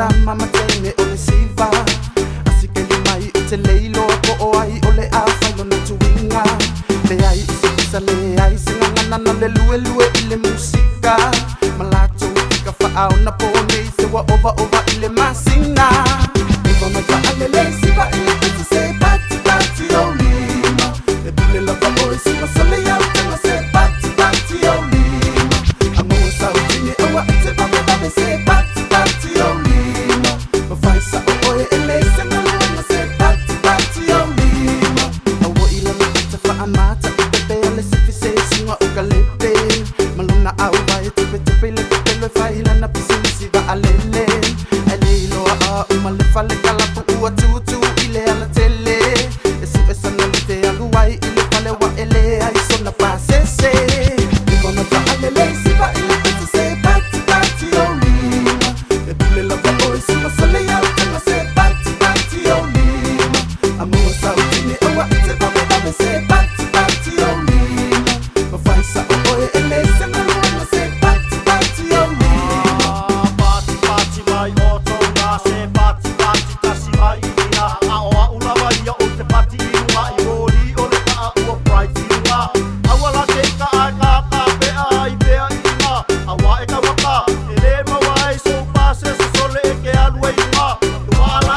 sama matene o le siva Asi ke li mai i te leilo ko o ai o le a whailo na tuinga Le ai isi isa le ai singa ngana na le lue lue i le musika Malato ika whaau na pone i se wa ova ova i le masina Iwa mai ka ale le siva i le pita se pati pati o lima E pule lava o i siva sale au tanga se pati pati o lima Amo sa o tini awa i te vame vame se pati pati o lima Ma faisa o oe e le se ngalama se pati pati o lima Awo i lama i te wha amata i te pe ale se fi se singa o ka lepe Maluna au vai e tepe tepe le te pelo e whaila na pisini siva alele E le iloa a umale fale kalapu ua tutu i le ala tele E su e sana li te alu ai i le fale wa ele ai sona pa sese Iwa ma ka alele siva i le pita se pati pati o lima E pule lava o i sima sale au tanga se pati pati o lima Amua sa utini awa i te vame vame se pati pati o lima Ma faisa o oe e le se ngalama se pati pati o lima Pati pati mai o tonga se pati pati tasi mai ina a o a ula mai o te pati inga I mori o le ka ua pride inga Awala te ka ai ka ka pea I pea inga Awa e ka waka e le mawai so pase se sole e ke alue inga Tua ala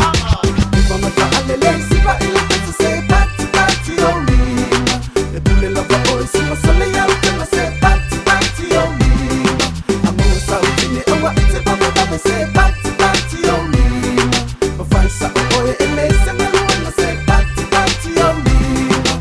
Iwa ma ka alele siva i le pita se pati pati o lima E pule lava o i sima sale au tanga se pati pati o lima Amua sa utini awa i te vame vame se pati pati o lima Ma faisa o oe e le se ngalama se pati pati o lima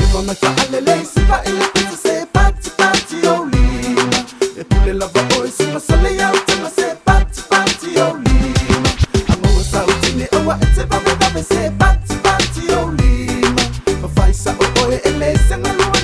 Iwa ma ka alele siva i le pita se pati pati o lima E pule lava o i sima sale au tanga se pati pati o lima Amua sa utini awa i te vame vame se pati pati o lima Ma faisa o oe e le se ngalama